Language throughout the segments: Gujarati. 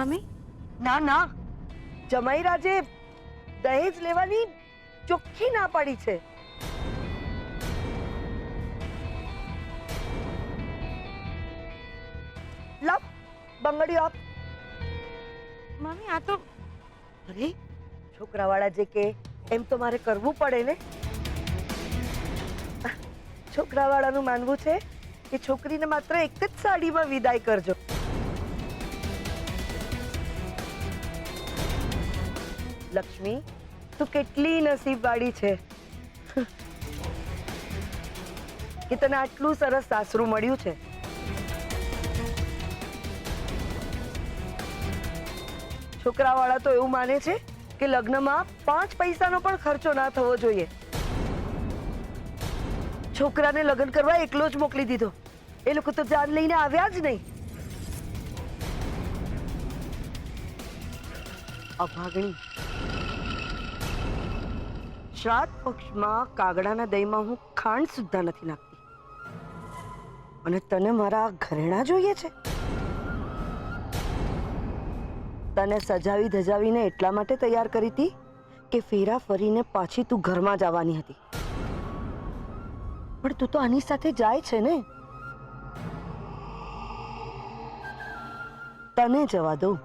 મામી ના ના, જમાઈ રાજે દહેજ લેવાની ચોખ્ખી ના પાડી છે. લાવ બંગડીઓ આપ. મામી આ તો અરે છોકરાવાળા જે કે એમ તો મારે કરવું પડે ને. છોકરાવાળાનું માનવું છે કે છોકરીને માત્ર એક જ સાડીમાં વિદાય કરજો. લક્ષ્મી, તું કેટલી નસીબવાળી છે કે તને આટલું સરસ સાસરું મળ્યું છે. છોકરાવાળા તો એવું માને છે કે લગ્નમાં 5 પૈસાનો પણ ખર્ચો ના થવો જોઈએ. છોકરાને લગ્ન કરવા એકલો જ મોકલી દીધો. એ લોકો તો જાન લઈને આવ્યા જ નહીં. અભાગણી, શ્રાદ્ધ પક્ષમાં કાગડાના દહીંમાં હું ખાંડ સુદ્ધા નથી નાખતી, અને તને મારા ઘરેણા જોઈએ છે? તને સજાવી ધજાવીને એટલા માટે તૈયાર કરી હતી કે ફેરા ફરીને પાછી તું ઘરમાં જ આવવાની હતી. પણ તું તો આની સાથે જાય છે ને. તને જવા દઉં,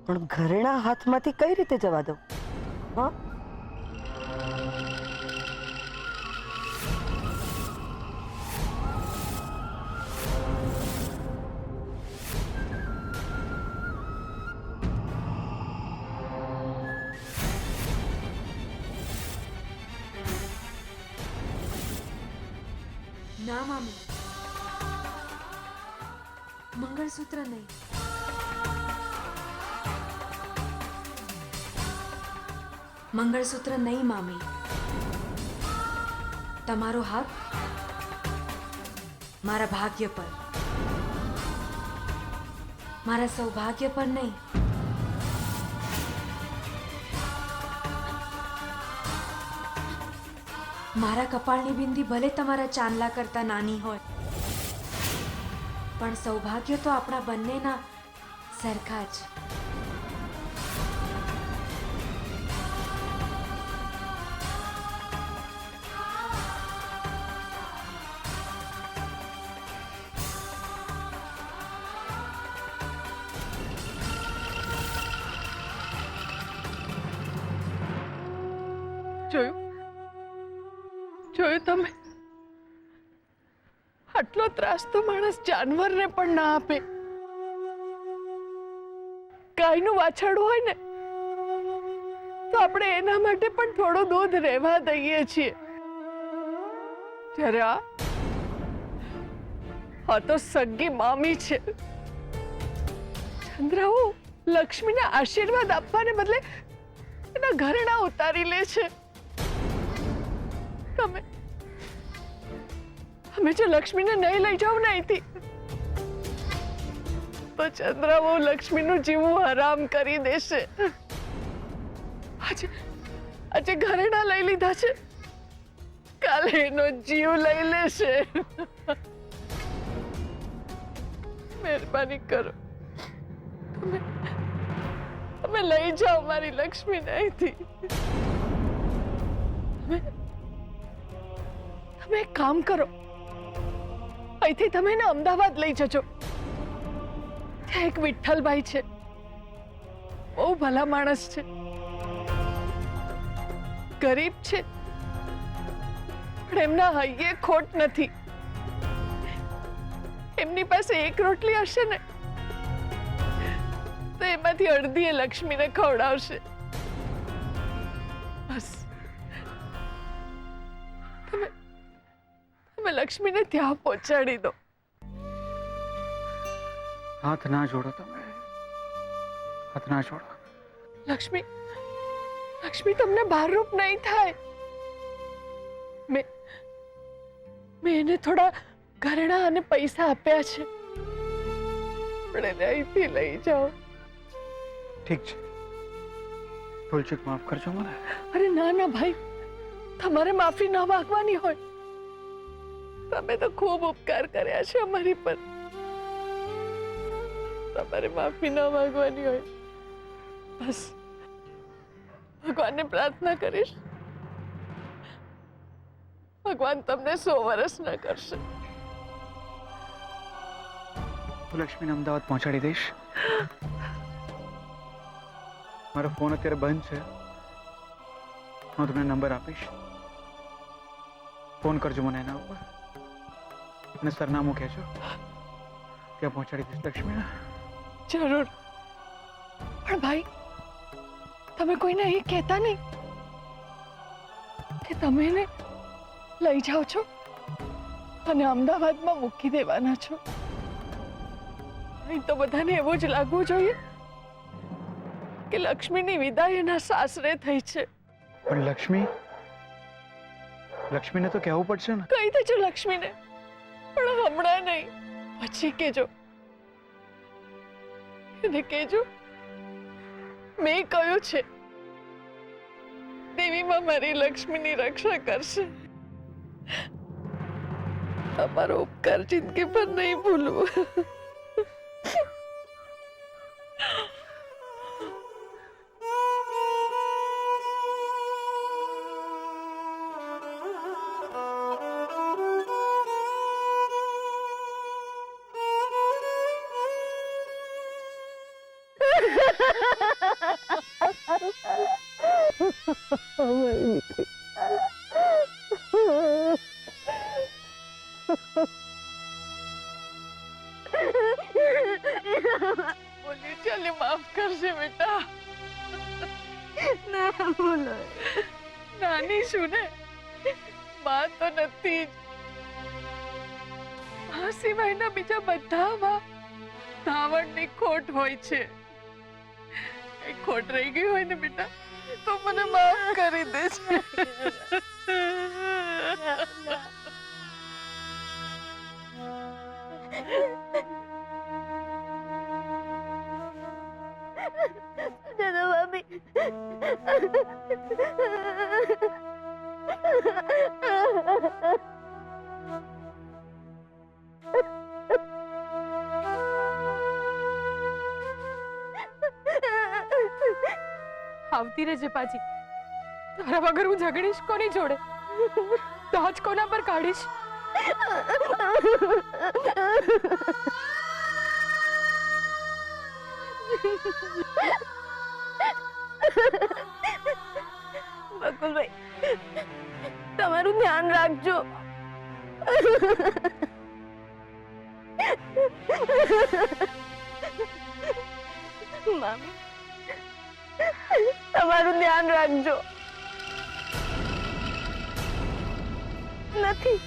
પણ ઘરેણા હાથમાંથી કઈ રીતે જવા દઉં? હા, ના મામી, મંગળસૂત્ર નહીં. મંગળસૂત્ર નહીં મામી. તમારો હાથ મારા ભાગ્ય પર, મારા સૌભાગ્ય પર નહીં. મારા કપાળની બિંદી ભલે તમારા ચાંદલા કરતા નાની હોય, પણ સૌભાગ્ય તો આપણા બંનેના સરખા જ. જોયું તમે? આટલો ત્રાસ તો માણસ જાનવરને પણ ના આપે. ગાયનું વાછરડું હોય ને તો આપણે એના માટે પણ થોડું દૂધ રહેવા દઈએ છીએ. જ્યારે આ તો સગી મામી છે. ચંદ્રાઓ લક્ષ્મીને આશીર્વાદ આપવાને બદલે એના ઘરેણા ઉતારી લે છે. તમે જો લક્ષ્મીને નહીં લઈ જાવ ને અહીંથી, તો ચંદ્રાબહુ લક્ષ્મીનું જીવવું હરામ કરી દેશે. આજે ઘરેણા લઈ લીધા છે, કાલે એનો જીવ લઈ લેશે. મહેરબાની કરો, તમે લઈ જાઓ મારી લક્ષ્મીને અહીંથી. તમે એક કામ કરો, અહીંથી તમે એને અમદાવાદ લઈ જજો. ત્યાં એક વિઠ્ઠલભાઈ છે, બહુ ભલા માણસ છે, ગરીબ છે, પણ એમના હૈયે ખોટ નથી. એમની પાસે એક રોટલી હશે ને તો એમાંથી અડધી એ લક્ષ્મીને ખવડાવશે. બસ તમે લક્ષ્મીને ત્યાં પહોંચાડી દો. હાથ ના જોડો, તમે હાથ ના જોડો. લક્ષ્મી તમને ભારરૂપ નહીં થાય. મેં એને થોડા ઘરેણા અને પૈસા આપ્યા છે, પણ એને અહીંથી લઈ જાઓ. ઠીક છે, ભૂલચૂક માફ કરજો મને. અરે ના ના ભાઈ, તમારે માફી ન માંગવાની હોય. તમે તો ખૂબ ઉપકાર કર્યા છે અમારી પર. તમારે માફી ન માંગવાની હોય, બસ ભગવાનને પ્રાર્થના કરીશ ભગવાન તમને 100 વર્ષ ન કરશે. હું લક્ષ્મીને અમદાવાદ પહોંચાડી દઈશ. મારો ફોન અત્યારે બંધ છે. હું તમને નંબર આપીશ. ફોન કરજો મને એના ઉપર અને સરનામું કહેજો. ત્યાં પહોંચાડી દઈશ લક્ષ્મીને. જરૂર. પણ ભાઈ, તમે કોઈને અહીં કહેતા નહીં કે તમે એને લઈ જાઓ છો અને અમદાવાદમાં મૂકી દેવાના છો. અહીં તો બધાને એવું જ લાગવું જોઈએ કે લક્ષ્મીની વિદાય એના સાસરે થઈ છે. પણ લક્ષ્મીને તો કહેવું પડશે ને. કહી દેજો લક્ષ્મીને, પણ હમણાં નહીં, પછી કહેજો. એને કહેજો મેં કહ્યું છે દેવીમાં મારી લક્ષ્મીની રક્ષા કરશે. તમારો ઉપકાર જિંદગી પર નહીં ભૂલવું. બોલી ચાલે માફ કરશે બેટા. ના બોલો. નાની છું ને, માં તો નથી જ. આ સિવાયના બીજા બધામાં ધાવણની ખોટ હોય છે. એ ખોટ રહી ગઈ હોય ને બેટા, તો મને માફ કરી દે છે. દાદા ભાભી, આવતી રહેજે પાછી. તારા વગર હું ઝઘડીશ કોની જોડે? દાજ કોના પર કાઢીશ? બકુલભાઈ, તમારું ધ્યાન રાખજો. મામી, તમારું ધ્યાન રાખજો. નથી,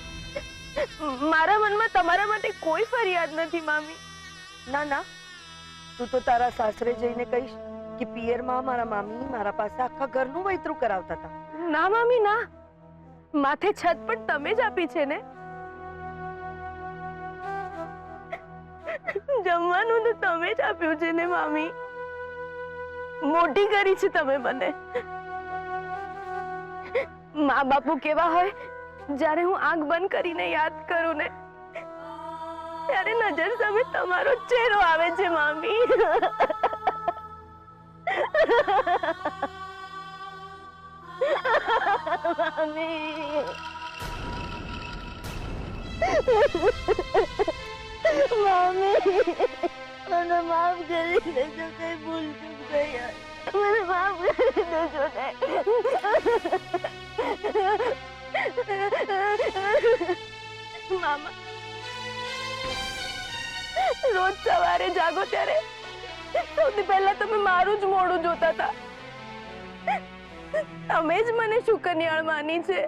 મારા મનમાં તમારા માટે કોઈ ફરિયાદ નથી મામી. ના ના, તું તો તારા સાસરે જઈને કહીશ કે પિયરમાં મારા મામી મારા પાસે આખા ઘરનું વૈતરું કરાવતા હતા. ના મામી ના, માથે છત પણ તમે જ આપી છે ને. જમવાનું તો તમે જ આપ્યું છે ને મામી. મોટી કરી છે તમે મને. મા બાપુ કેવા હોય, જ્યારે હું આંખ બંધ કરીને યાદ કરું ને ત્યારે નજર સામે તમારો ચહેરો આવે છે મામી. મામી, મામી, મને માફ કરી દેજો. કઈ ભૂલ ચૂક થઈ, મને માફ કરી દેજો ને. મામા, રોજ સવારે જાગો ત્યારે સૌથી પહેલા તમે મારું જ મોઢું જોતા હતા. તમે જ મને શુકનિયાળ માની છે.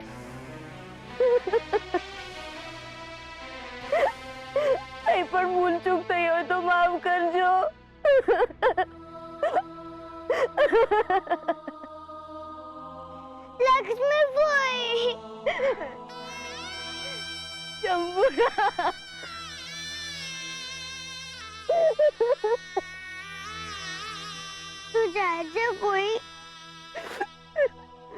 કઈ પણ ભૂલ ચૂક થઈ હોય તો માફ કરજો. લક્ષ્મી ફોઈ, ચંબુરા, તું જાય છે કોઈ?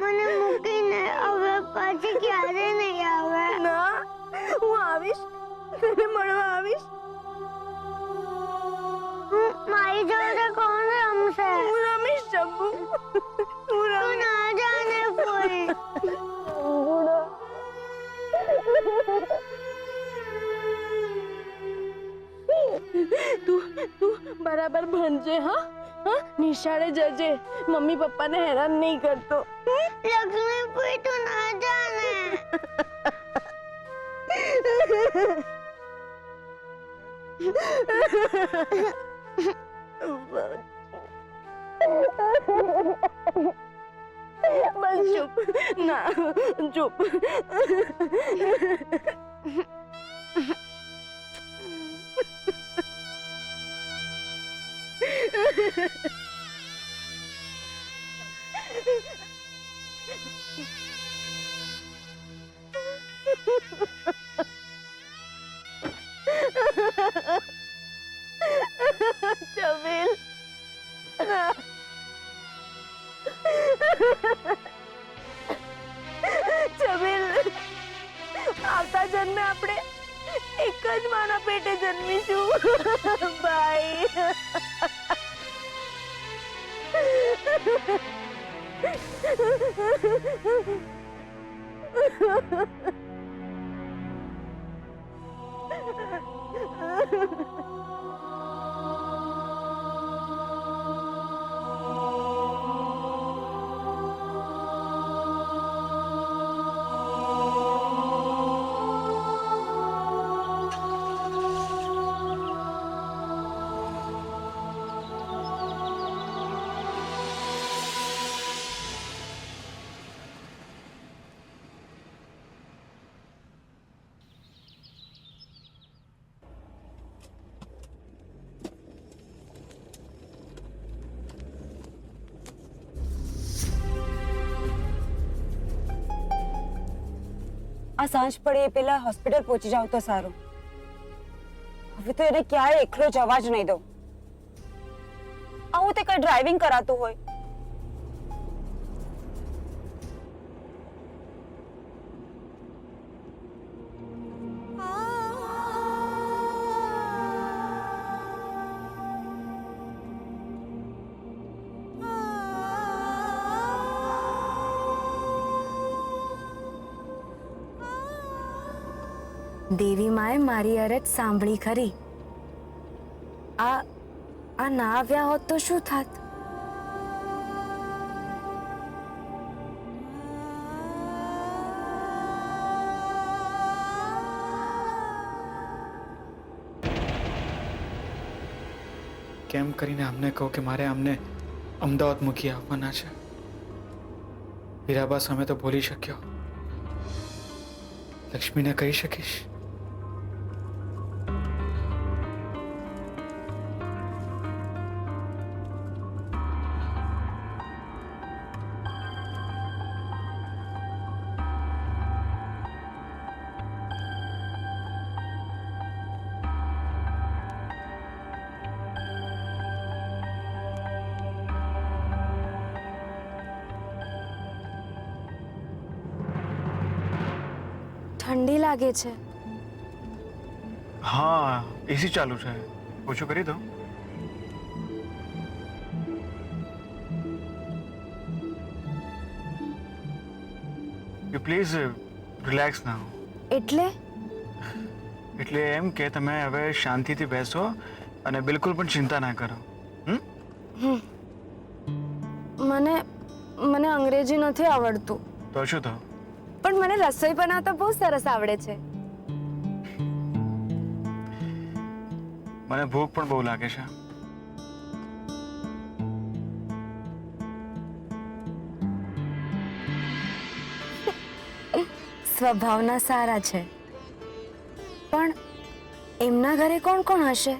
મને મૂકીને હવે પાછી ક્યારે નહીં આવે? ના, હું આવીશ, તને મળવા આવીશ. મારી જોડે કોણ રમશે? હું રમીશ જબ્બુ. તું ના જાને ફૂલ. તું બરાબર ભણજે. હા હા, નિશાળે જજે. મમ્મી પપ્પાને હેરાન નહીં કરતો. લક્ષ્મીપુરી તું ના જાને. બસ ચૂપ. ના ચૂપ. જમીલ. જમીલ, આવતા જન્મે આપણે એક જ માના પેટે જન્મીશું. બાય. આ સાંજ પડે એ પહેલા હોસ્પિટલ પહોંચી જાવ તો સારું. હવે તો એને ક્યાંય એકલો જવા જ નહીં દઉં. આવું તે કઈ ડ્રાઇવિંગ કરાતું હોય. દેવી માએ મારી અરજ સાંભળી ખરી. આ ના આવ્યા હોત તો શું થાત? કેમ કરીને અમને કહો કે મારે અમને અમદાવાદ મૂકી આવવાના છે. હીરાબા સામે તો બોલી શક્યો, લક્ષ્મીને કહી શકીશ. ઠંડી લાગે છે. હા, એસી ચાલુ છે. ઓછું કરી દો. યુ પ્લીઝ રિલેક્સ નાઉ. એટલે એટલે એમ કે તમે હવે શાંતિથી બેસો અને બિલકુલ પણ ચિંતા ના કરો. મને મને અંગ્રેજી નથી આવડતું, તો શું તો? પણ મને રસોઈ બનાવતા બહુ સરસ આવડે છે. મને ભૂખ પણ બહુ લાગે છે. સ્વભાવના સારા છે, પણ એમના ઘરે કોણ કોણ હશે?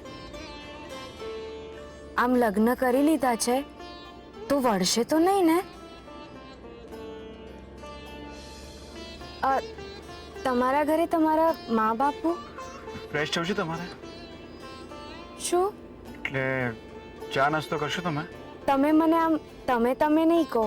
આમ લગ્ન કરી લીધા છે તો વળશે તો નહીં ને? તમારા ઘરે તમારા મા બાપુ? ફ્રેશ થવું છે તમારે? શું? એટલે ચા નાસ્તો કરશો તમે? તમે મને આમ તમે નહીં કહો.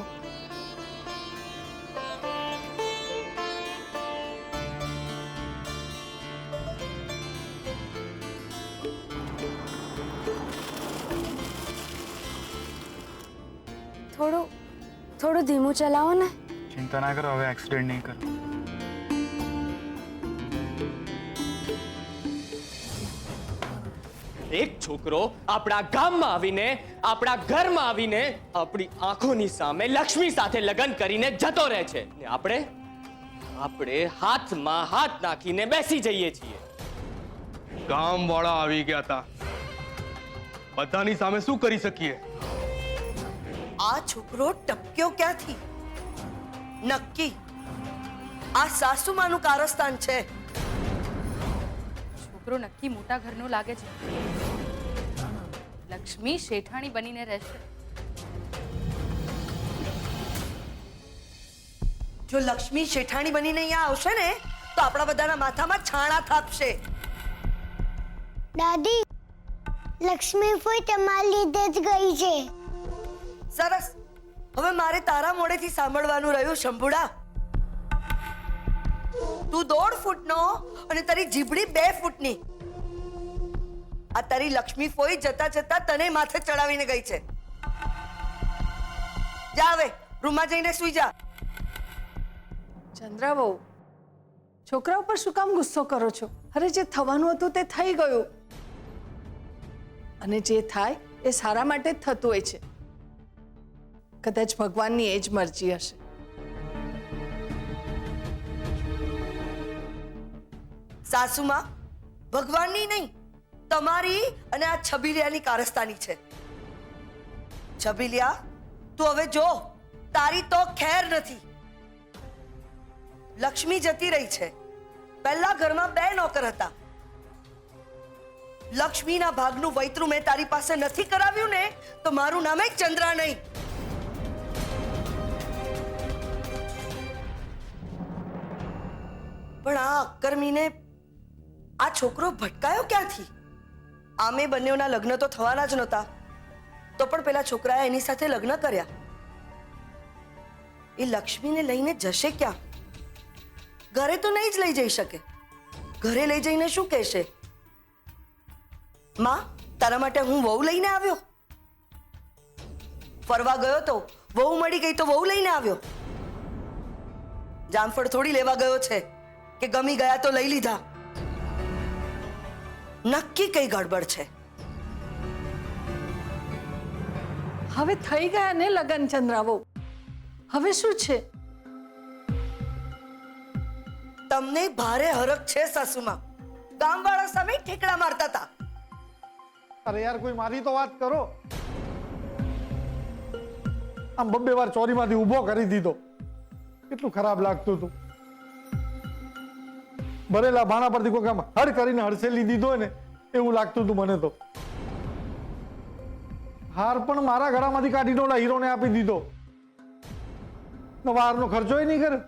થોડું ધીમું ચલાવો ને. ચિંતા ના કરો, હવે એક્સિડન્ટ નહીં કરો. એક છોકરો આપણા ગામમાં આવીને આપણા ઘરમાં આવીને આપણી આંખોની સામે લક્ષ્મી સાથે લગ્ન કરીને જતો રહે છે ને આપણે હાથમાં હાથ નાખીને બેસી જઈએ છીએ. ગામ વાળા આવી ગયા હતા, બધાની સામે શું કરી શકીએ? આ છોકરો ટપક્યો ક્યાંથી? નક્કી આ સાસુમાનું કારસ્તાન છે. છોકરો નક્કી મોટા ઘરનો લાગે છે. લક્ષ્મી શેઠાણી બનીને રહેશે. જો લક્ષ્મી શેઠાણી બનીને અહીંયા આવશે ને તો આપણા બધાના માથામાં છાણા થાપશે. દાદી લક્ષ્મી ફોઈ તમારી લીધે જ ગઈ છે. સરસ, હવે મારે તારા મોઢેથી સાંભળવાનું રહ્યું શંભુડા. તું 1.5 ફૂટનો અને તારી જીભડી 2 ફૂટની. આ તારી લક્ષ્મી ફોઈ જતા જતા તને માથે ચડાવીને ગઈ છે. જા હવે રૂમમાં જઈને સૂઈ જા. ચંદ્રા વહુ, છોકરા ઉપર શું કામ ગુસ્સો કરો છો? અરે જે થવાનું હતું તે થઈ ગયું, અને જે થાય એ સારા માટે જ થતું હોય છે. કદાચ ભગવાનની એ જ મરજી હશે. સાસુમાં ભગવાનની નહીં, તમારી અને આ છબીલિયાની કારસ્તાની છે. છબીલિયા, તું હવે જો, તારી તો ખેર નથી. લક્ષ્મી જતી રહી છે. પહેલા ઘરમાં 2 નોકર હતા. લક્ષ્મીના ભાગનું વૈતરું મેં તારી પાસે નથી કરાવ્યું ને તો મારું નામ ચંદ્રા નહીં. પણ આ અક્કર્મીને આ છોકરો ભટકાયો ક્યાંથી? આમે બંનેઓના લગ્ન તો થવાના જ નહોતા, તો પણ પેલા છોકરાએ એની સાથે લગ્ન કર્યા. એ લક્ષ્મીને લઈને જશે ક્યાં? ઘરે તો નહીં જ લઈ જઈ શકે. ઘરે લઈ જઈને શું કહેશે? માં, તારા માટે હું વહુ લઈને આવ્યો. ફરવા ગયો તો વહુ મળી ગઈ તો વહુ લઈને આવ્યો. જામફળ થોડી લેવા ગયો છે કે ગમી ગયા તો લઈ લીધા. નક્કી કઈ ગડબડ છે. હવે થઈ ગયા ને લગન ચંદ્રા વહુ, હવે શું છે? તમને ભારે હરખ છે સાસુમાં. ગામવાળા સામે ઠેકડા મારતા હતા. અરે યાર, કોઈ મારી તો વાત કરો. આમ 2 વાર ચોરીમાંથી ઊભો કરી દીધો. કેટલું ખરાબ લાગતું હતું. ભરેલા ભાણા પરથી કોઈ કામ હડ કરીને હડસેલી દીધો ને એવું લાગતું હતું મને તો. હાર પણ મારા ઘરામાંથી કાઢીને ઓલા હીરોને આપી દીધો. નવા હારનો ખર્ચો નહીં કરે.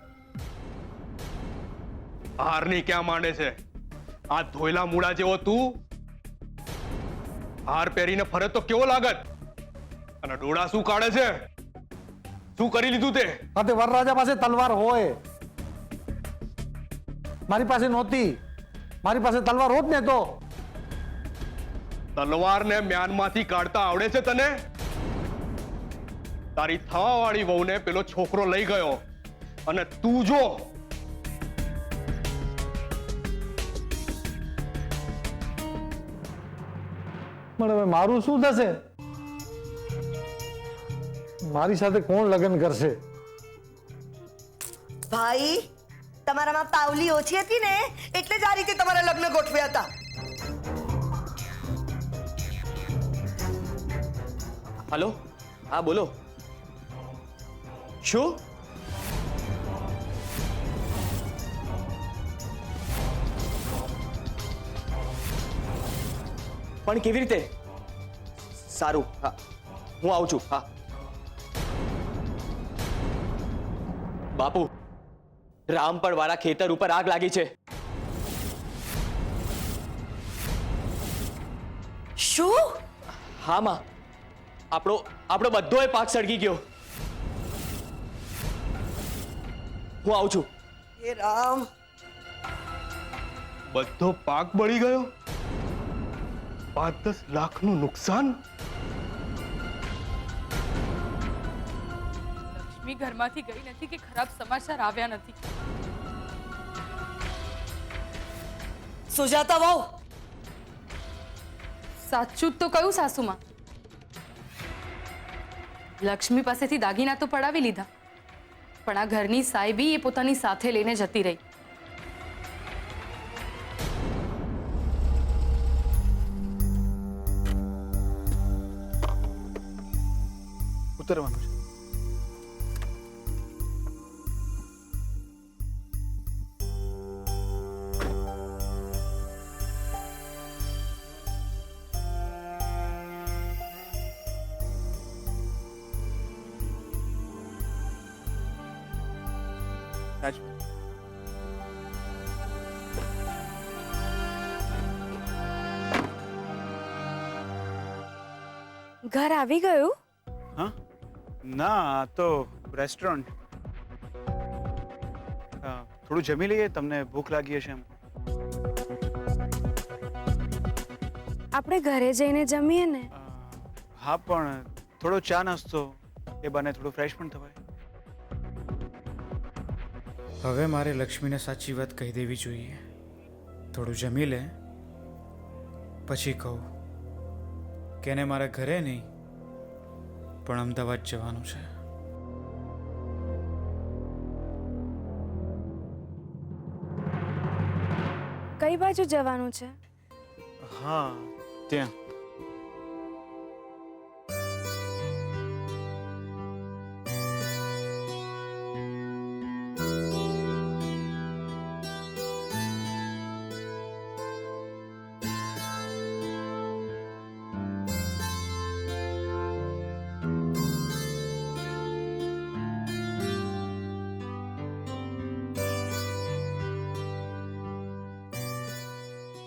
હારની ક્યાં માંડે છે? આ ધોયલા મૂળા જેવો તું હાર પહેરીને ફરે તો કેવો લાગત? અને ડોળા શું કાઢે છે? શું કરી લીધું તે? હા, તે વરરાજા પાસે તલવાર હોય, મારી પાસે નહોતી. મારી પાસે તલવાર હોત ને તો. તલવારને મ્યાનમાંથી કાઢતા આવડે છે તને? તારી થવાવાળી વહુને પેલો છોકરો લઈ ગયો અને તું જો પણ હવે મારું શું થશે? મારી સાથે કોણ લગ્ન કરશે? ભાઈ, તમારામાં પાવલી ઓછી હતી ને એટલે જ આ રીતે તમારા લગ્ન ગોઠવ્યા હતા. હલો, હા બોલો. શું? પણ કેવી રીતે? સારું, હા હું આવું છું. હા બાપુ, રામપર વાળા ખેતર ઉપર આગ લાગી છે. શું? હા માં, આપણો બધોય પાક સળગી ગયો. હું આવું છું. હે રામ, બધો પાક બળી ગયો. 5-10 લાખનું નુકસાન. લક્ષ્મી ઘરમાંથી ગઈ નથી કે ખરાબ સમાચાર આવ્યા નથી. સુજાતા વહુ, સાચું જ તો કહ્યું સાસુમાં. લક્ષ્મી પાસેથી દાગીના તો પડાવી લીધા, પણ આ ઘરની સાહેબી એ પોતાની સાથે લઈને જતી રહી. ઉતરવાનું છે. રાજપૂત, ઘર આવી ગયું? હા ના, આ તો રેસ્ટોરન્ટ. થોડું જમી લઈએ, તમને ભૂખ લાગી હશે એમ. આપણે ઘરે જઈને જમીએ ને. હા, પણ થોડો ચા નાસ્તો, એ બને થોડું ફ્રેશ પણ થવાય. હવે મારે લક્ષ્મીને સાચી વાત કહી દેવી જોઈએ. થોડું જમી લે, પછી કહું કે એને મારા ઘરે નહીં પણ અમદાવાદ જવાનું છે. કઈ બાજુ જવાનું છે? હા, ત્યાં.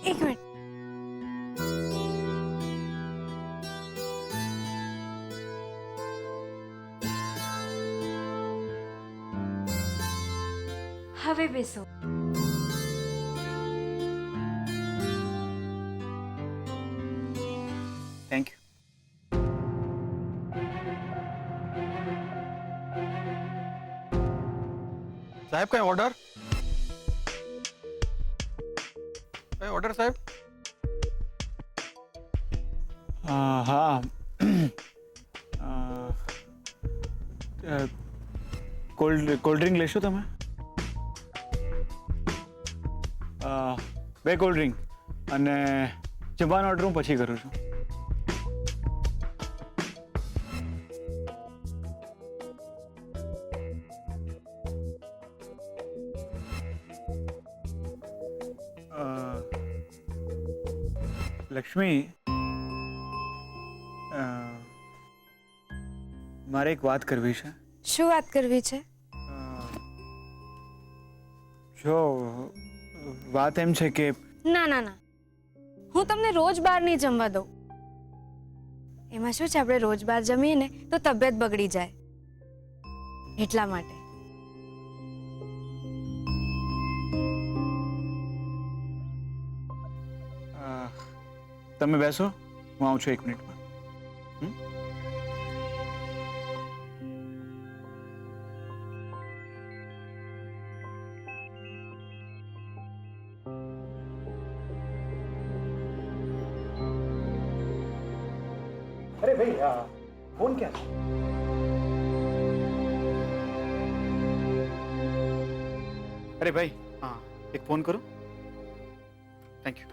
એક મિનિટ. હવે બેસો. Thank you. સાહેબ કઈ ઓર્ડર? કઈ ઓર્ડર સાહેબ? હા, કોલ્ડ ડ્રિંક લેશો તમે? 2 કોલ્ડ ડ્રિંક અને જમવાનો ઓર્ડર હું પછી કરું છું. લક્ષ્મી, મારે એક વાત કરવી છે. શું વાત કરવી છે? જો વાત એમ છે કે ના ના ના, હું તમને રોજ બહાર નહીં જમવા દઉં. એમાં શું છે, આપણે રોજ બહાર જમીએ ને તો તબિયત બગડી જાય, એટલા માટે. તમે બેસો, હું આવું છું 1 મિનિટમાં. અરે ભાઈ, ફોન ક્યાં છે? અરે ભાઈ, હા, એક ફોન કરું. Thank you.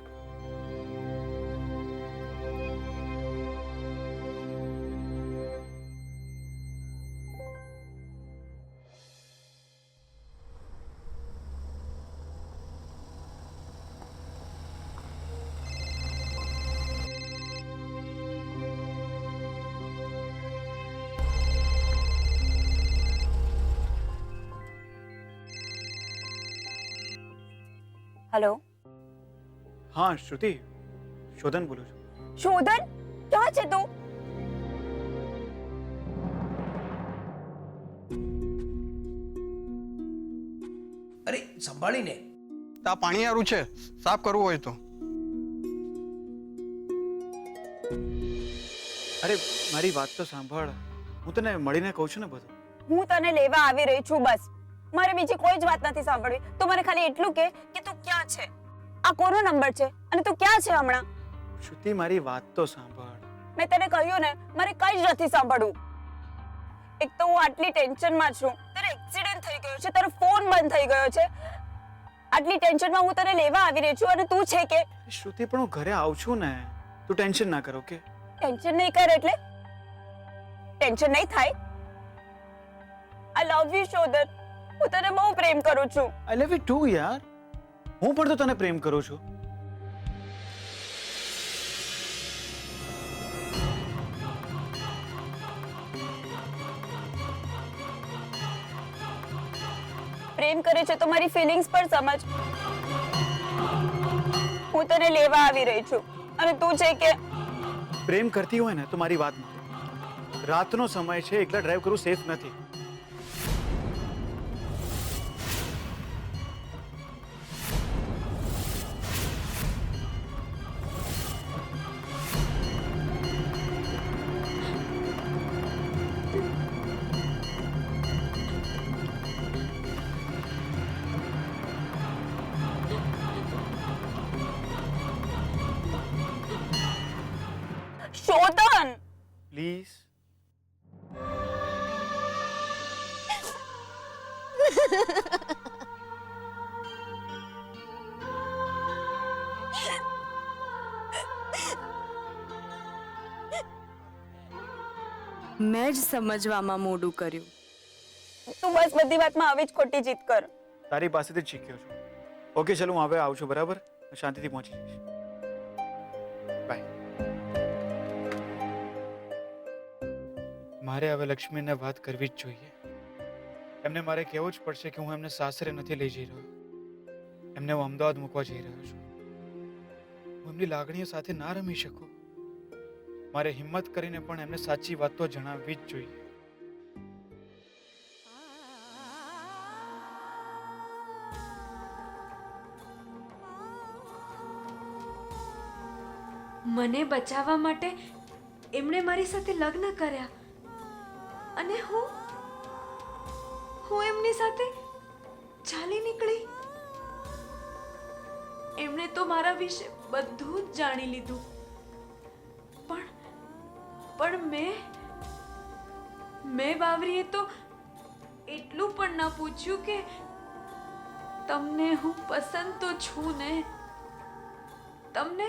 हेलो. हाँ श्रुति, शोधन बोलूं છું. शोधन, ક્યાં છે તું? અરે સંભાળીને. આ પાણી આરું છે, સાફ કરવું હોય તો. અરે મારી વાત તો સાંભળ, હું તને મળીને કહું છું ને બધું. હું તને લેવા આવી રહી છું બસ. મારે બીજી કોઈ જ વાત નથી સાંભળવી. તું મને ખાલી એટલું કે તું ક્યાં છે, આ કોનો નંબર છે અને તું ક્યાં છે હમણાં? શ્રુતિ મારી વાત તો સાંભળ. મેં તને કહ્યું ને, મારે કઈ જ નથી સાંભળવું. એક તો હું આટલી ટેન્શનમાં છું, તારો એક્સિડન્ટ થઈ ગયો છે, તારો ફોન બંધ થઈ ગયો છે. આટલી ટેન્શનમાં હું તને લેવા આવી રહી છું અને તું છે કે શ્રુતિ પણ હું ઘરે આવું છું ને, તું ટેન્શન ના કરો કે. ટેન્શન નહીં કર એટલે ટેન્શન નહીં થાય. આઈ લવ યુ શોધર. હું તને બહુ પ્રેમ કરું છું. આઈ લવ યુ ટુ યાર. હું પણ તો તને પ્રેમ કરું છું. પ્રેમ કરે છે તો મારી ફિલિંગ્સ પર સમજ. હું તને લેવા આવી રહી છું અને તું છે કે પ્રેમ કરતી હોય ને તો મારી વાત માન. રાતનો સમય છે, એકલા ડ્રાઈવ કરવું સેફ નથી. શોધન પ્લીઝ. મેં જ સમજવામાં મોડું કર્યું. તું બસ બધી વાતમાં આવી જ ખોટી જીત કર. તારી પાસેથી જ શીખ્યો છું. ઓકે ચલો, હું હવે આવું છું, બરાબર? શાંતિથી પહોંચી જઈશ. બાય. મારે હવે લક્ષ્મીને વાત કરવી જ જોઈએ. એમને મારે કહેવું જ પડશે કે હું એમને સાસરે નથી લઈ જઈ રહ્યો. એમને હું અમદાવાદ મૂકવા જઈ રહ્યો છું. હું એમની લાગણીઓ સાથે ના રમી શકું. મારે હિંમત કરીને પણ એમને સાચી વાત તો જણાવવી જ જોઈએ. મને બચાવવા માટે એમણે મારી સાથે લગ્ન કર્યા અને હું એમની સાથે ચાલી નીકળી. એમણે તો મારા વિશે બધું જ જાણી લીધું, પણ મેં બાવરીએ તો એટલું પણ ન પૂછ્યું કે તમને હું પસંદ તો છું ને, તમને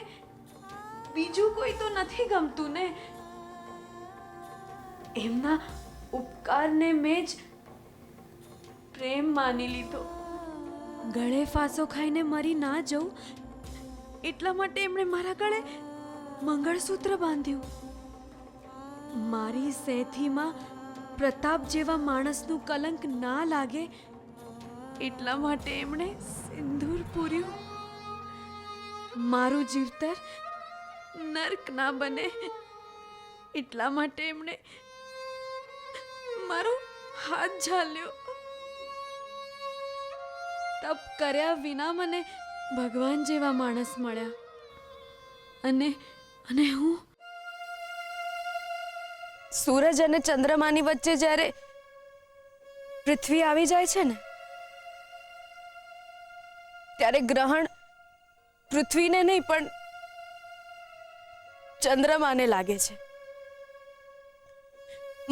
બીજું કોઈ તો નથી ગમતું ને. એમના ઉપકારને મેં જ પ્રેમ માની લીધો. ગળે ફાંસો ખાઈને મરી ના જઉં એટલા માટે એમણે મારા ગળે મંગળસૂત્ર બાંધ્યું. મારી સેથીમાં પ્રતાપ જેવા માણસનું કલંક ના લાગે એટલા માટે એમણે સિંદૂર પૂર્યું. મારું જીવતર નર્ક ના બને એટલા માટે એમણે મારો હાથ ઝાલ્યો. તપ કર્યા વિના મને ભગવાન જેવા માણસ મળ્યા અને હું સૂરજ અને ચંદ્રમાની વચ્ચે જ્યારે પૃથ્વી આવી જાય છે ને, ત્યારે ગ્રહણ પૃથ્વીને નહીં પણ ચંદ્રમાને લાગે છે.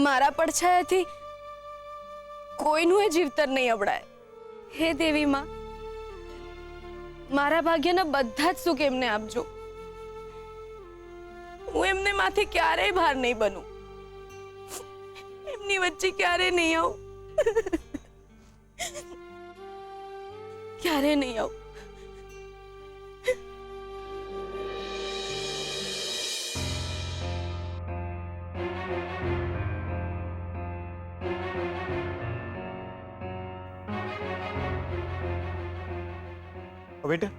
મારા પડછાયાથી કોઈનું એ જીવતર નહીં અવડાય. હે દેવી માં, મારા ભાગ્યના બધા જ સુખ એમને આપજો. હું એમને માથે ક્યારેય ભાર નહીં બનું, એમની વચ્ચે ક્યારેય નહીં આવું, ક્યારે નહીં આવું. બેટા,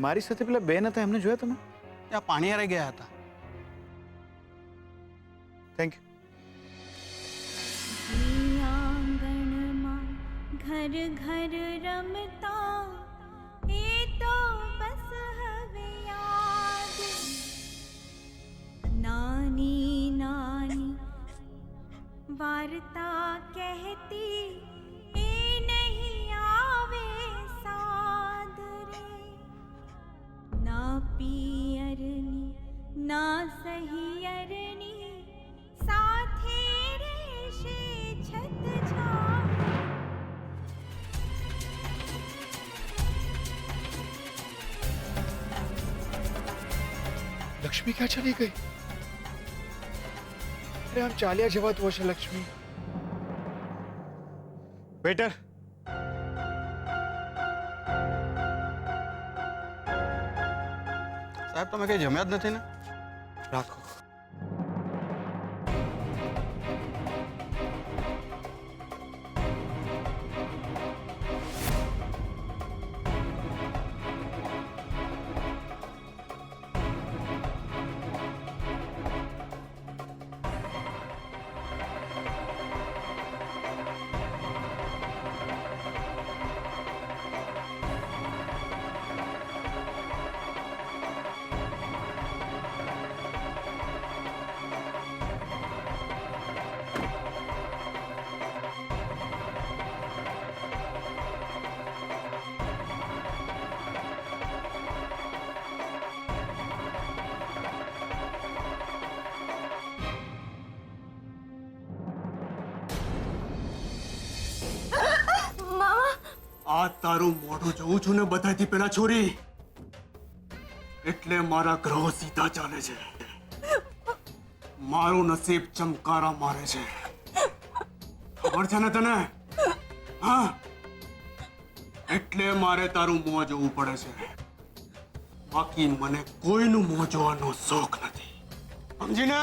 મારી સાથે પેલા બેન હતા, એમને જોયા તમે? ત્યાં પાણીયારે ગયા હતા. Thank you. આંગણમાં ઘર ઘર રમતા એ તો બસ હવે યાદ નાની નાની વાર્તા કહેતી એ નહીં આવે સાદ રે, ના પિયરની ના સહિયરની સાથે રહેશે છત છાંવ. લક્ષ્મી ક્યાં ચલી ગઈ? અરે આમ ચાલ્યા જવાતું હશે લક્ષ્મી. વેટર, સાહેબ તમે કઈ જમ્યા જ નથી ને? રાખો. આ તારું મોઢું જોઉં છું ને બધાથી પેલા છોરી, એટલે મારા ગ્રહો સીધા ચાલે છે, મારું નસીબ ચમકારા મારે છે. ખબર છે ને તને? હા, એટલે મારે તારું મોં જોવું પડે છે, બાકી મને કોઈનું મોં જોવાનો શોખ નથી, સમજીને?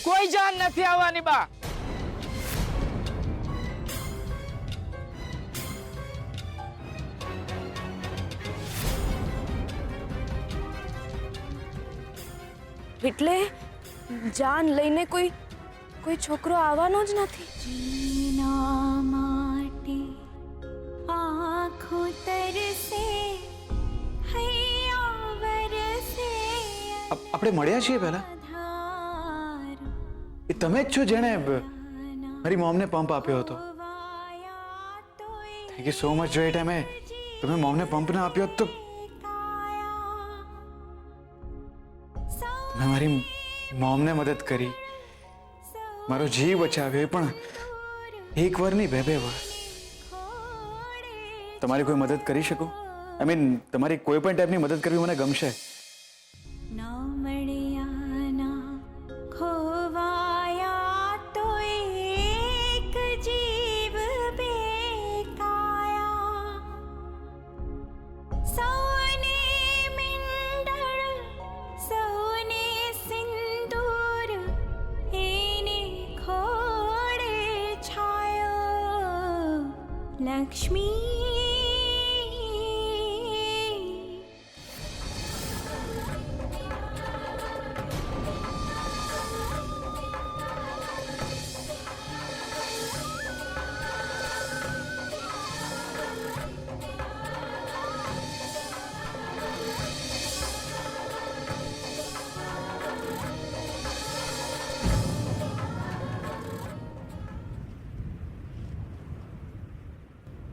કોઈ જાન નથી આવવાની બા. એટલે જાન લઈને કોઈ છોકરો આવવાનો જ નથી. જીના માટે આંખો તરસે, હૈયા વરસે આપણે મળ્યા છીએ પહેલા? ધાર. એ તમે જ છો જેણે મારી મોમને પંપ આપ્યો હતો. Thank you so much. જો એ ટાઈમે તમે મોમને પંપ ના આપ્યો તો મેં મારી મોમને મદદ કરી, મારો જીવ બચાવ્યો, એ પણ એક વાર નહીં, બે વાર. તમારી કોઈ મદદ કરી શકું? આઈ મીન તમારી કોઈ પણ ટાઈપની મદદ કરવી મને ગમશે. ના મળ્યા ના ખોવાયા તો એક જીવ બે કાયા. સૌને મિંડળ સૌને સિંદૂર, એને ખોડે છાયો લક્ષ્મી.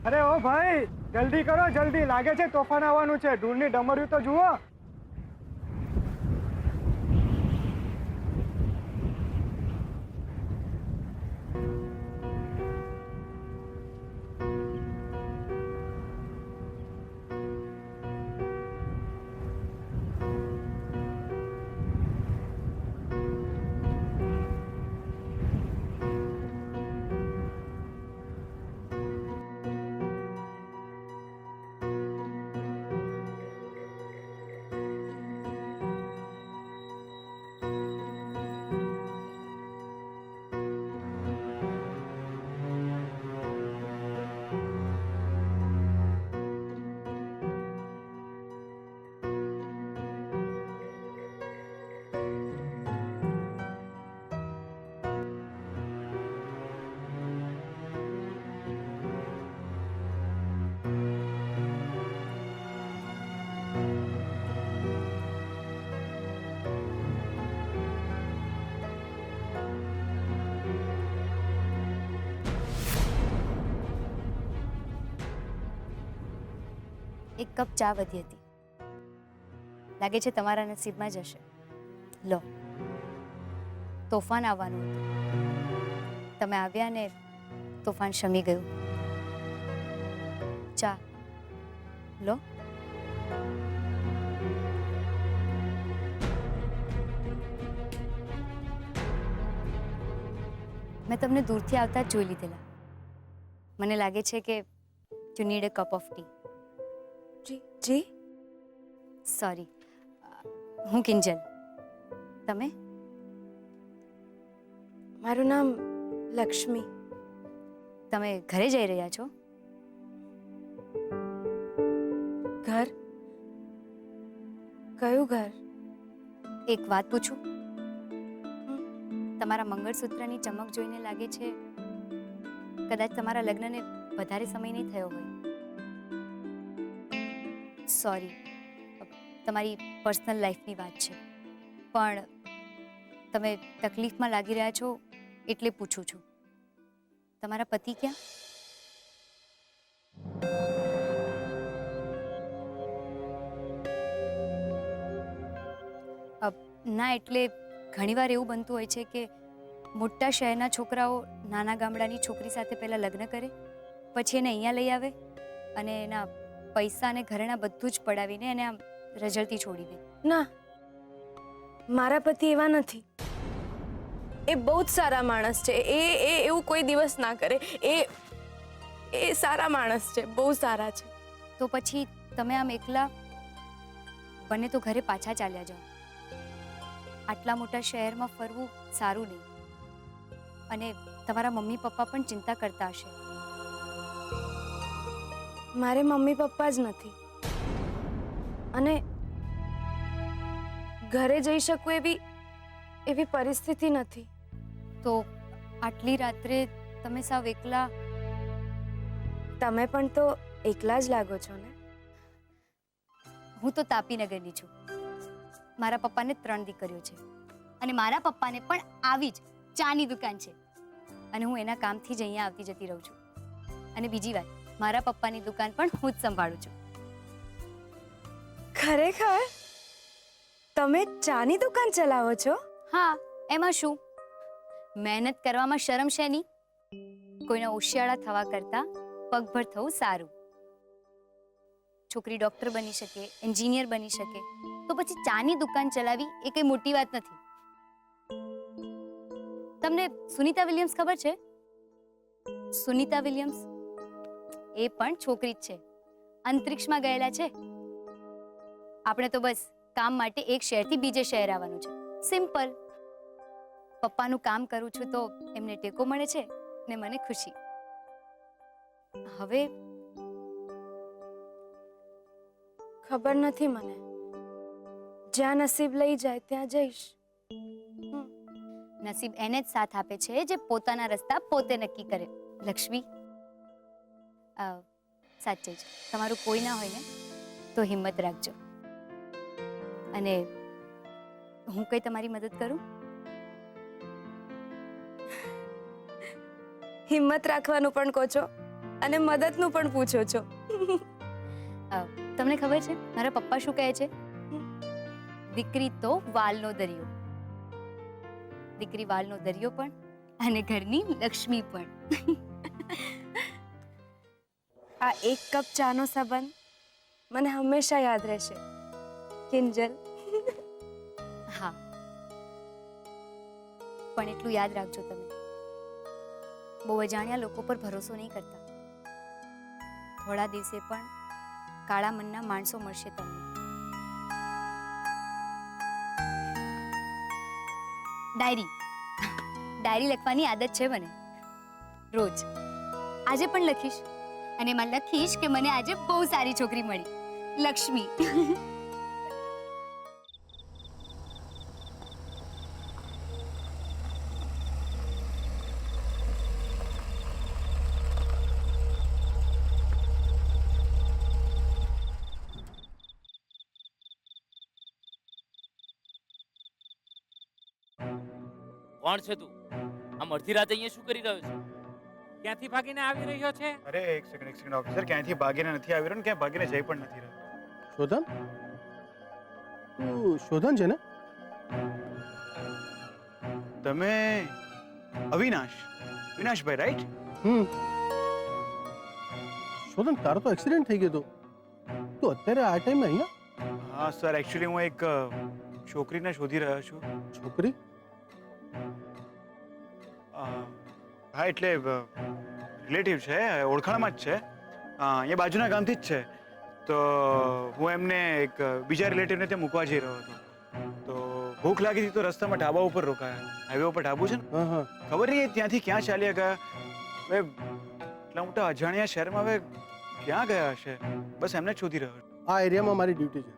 અરે ઓ ભાઈ, જલ્દી કરો, જલ્દી. લાગે છે તોફાન આવવાનું છે. દૂરની ડમર્યું તો જુઓ. એક કપ ચા વધી હતી. લાગે છે તમારા નસીબમાં જ હશે. લો, તોફાન આવવાનું હતું. તમે આવ્યા ને તોફાન શમી ગયું. ચા લો. મેં તમને દૂરથી આવતા જ જોઈ લીધેલા. મને લાગે છે કે you need a cup of tea. જી સોરી, હું કિંજલ. તમે? મારું નામ લક્ષ્મી. તમે ઘરે જઈ રહ્યા છો? ઘર? કયું ઘર? એક વાત પૂછું? તમારા મંગળસૂત્રની ચમક જોઈને લાગે છે કદાચ તમારા લગ્નને વધારે સમય નહીં થયો હોય. સોરી, તમારી પર્સનલ લાઈફની વાત છે, પણ તમે તકલીફમાં લાગી રહ્યા છો એટલે પૂછું છું. તમારા પતિ ક્યાં? ના, એટલે ઘણીવાર એવું બનતું હોય છે કે મોટા શહેરના છોકરાઓ નાના ગામડાની છોકરી સાથે પહેલાં લગ્ન કરે, પછી એને અહીંયા લઈ આવે અને એના પૈસા અને ઘરેણા બધું જ પડાવીને એને આમ રઝળતી છોડી દે. ના, મારા પતિ એવા નથી. એ બહુ જ સારા માણસ છે. એ એવું કોઈ દિવસ ના કરે. એ સારા માણસ છે, બહુ સારા છે. તો પછી તમે આમ એકલા બને તો ઘરે પાછા ચાલ્યા જાઓ. આટલા મોટા શહેરમાં ફરવું સારું નહીં. અને તમારા મમ્મી પપ્પા પણ ચિંતા કરતા હશે. મારે મમ્મી પપ્પા જ નથી અને ઘરે જઈ શકું એવી પરિસ્થિતિ નથી. તો આટલી રાત્રે તમે સાવ એકલા? તમે પણ તો એકલા જ લાગો છો ને. હું તો તાપીનગરની છું. મારા પપ્પાને 3 દીકરીઓ છે અને મારા પપ્પાને પણ આવી જ ચાની દુકાન છે અને હું એના કામથી જ અહીંયા આવતી જતી રહું છું. અને બીજી વાત, મારા પપ્પાની દુકાન પણ હું જ સંભાળું છું. ખરેખર? તમે ચાની દુકાન ચલાવો છો? હા, એમાં શું? મહેનત કરવામાં શરમ છે નહીં. કોઈના ઓશિયાળા થવા કરતાં પગભર થવું સારું. છોકરી ડોક્ટર બની શકે, એન્જિનિયર બની શકે, તો પછી ચાની દુકાન ચલાવી એ કઈ મોટી વાત નથી. તમને સુનીતા વિલિયમ્સ ખબર છે? સુનીતા વિલિયમ્સ એ પણ છોકરી જ છે. અંતરિક્ષમાં ગયેલા છે. આપણે તો બસ કામ માટે એક શહેરથી બીજે શહેર આવવાનું છે. સિમ્પલ. પપ્પાનું કામ કરું છું તો એમને ટેકો મળે છે ને મને ખુશી. હવે ખબર નથી મને. જ્યાં નસીબ લઈ જાય ત્યાં જઈશ. નસીબ એને જ સાથ આપે છે જે પોતાના રસ્તા પોતે નક્કી કરે. લક્ષ્મી, સાચે જ તમારું કોઈ ના હોય ને તો હિંમત રાખજો. અને હું કઈ તમારી મદદ કરું? હિંમત રાખવાનું પણ કહો છો અને મદદનું પણ પૂછો છો. તમને ખબર છે મારા પપ્પા શું કહે છે? દીકરી તો વાલનો દરિયો. દીકરી વાલનો દરિયો પણ અને ઘરની લક્ષ્મી પણ. આ એક કપ ચાનો સંબંધ મને હંમેશા યાદ રહેશે, કિંજલ. હા, પણ એટલું યાદ રાખજો, તમે બહુ અજાણ્યા લોકો પર ભરોસો નહીં કરતા. થોડા દિવસે પણ કાળા મનના માણસો મળશે તમને. ડાયરી લખવાની આદત છે મને રોજ. આજે પણ લખીશ અને એમાં લખીશ કે મને આજે બહુ સારી છોકરી મળી, લક્ષ્મી. કોણ છે તું? આમ અડધી રાતે અહીંયા શું કરી રહ્યો છે? ક્યાંથી ભાગીને આવી રહ્યો છે? અરે એક સેકન્ડ ઓફિસર, ક્યાંયથી ભાગીને નથી આવી રહ્યો ને ક્યાંય ભાગીને જઈ પણ નથી રહ્યો. શોધન? તું શોધન છે ને? તમે વિનાશભાઈ રાઈટ? શોધન, તારો તો એક્સિડન્ટ થઈ ગયો તો તું અત્યારે આ ટાઈમે અહીંયા? હા સર, એકચ્યુઅલી હું એક છોકરીને શોધી રહ્યો છું. છોકરી? હા એટલે રિલેટિવ છે, ઓળખાણમાં જ છે, અહીંયા બાજુના ગામથી જ છે. તો હું એમને એક બીજા રિલેટિવને ત્યાં મૂકવા જઈ રહ્યો હતો. તો ભૂખ લાગી હતી તો રસ્તામાં ઢાબા ઉપર રોકાયા. હાઈવે ઉપર ઢાબુ છે ને, ખબર નહીં ત્યાંથી ક્યાં ચાલ્યા ગયા. હવે એટલા મોટા અજાણ્યા શહેરમાં હવે ક્યાં ગયા હશે, બસ એમને જ શોધી રહ્યો છું. આ એરિયામાં મારી ડ્યુટી છે.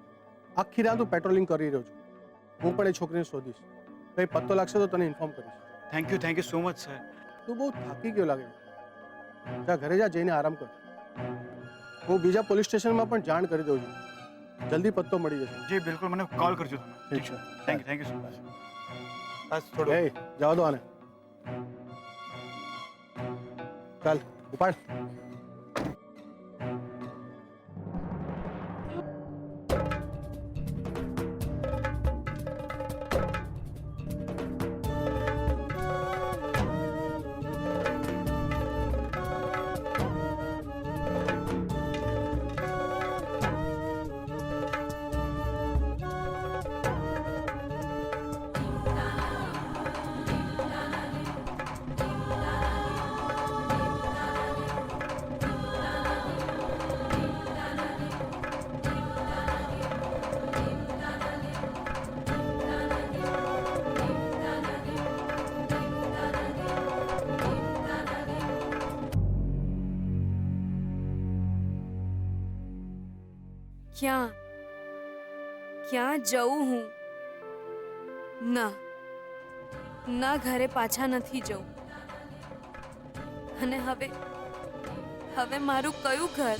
આખી રાત હું પેટ્રોલિંગ કરી રહ્યો છું. હું પણ એ છોકરીને શોધીશ. કંઈ પત્તો લાગશે તો તને ઇન્ફોર્મ કરીશ. Thank you so much sir. તું બહુ થાકી ગયો લાગે છે. જા ઘરે જા, જઈને આરામ કર. હું બીજા પોલીસ સ્ટેશનમાં પણ જાણ કરી દઉં છું. જલ્દી પત્તો મળી જશે. જી બિલકુલ, મને કોલ કરજો તમે. ઠીક છે. Thank you so much. બસ થોડું એ જવા દો આને. ચાલ ઉપાડ. ક્યાં જઉં હું? ના ઘરે પાછા નથી જવું. અને હવે મારું કયું ઘર?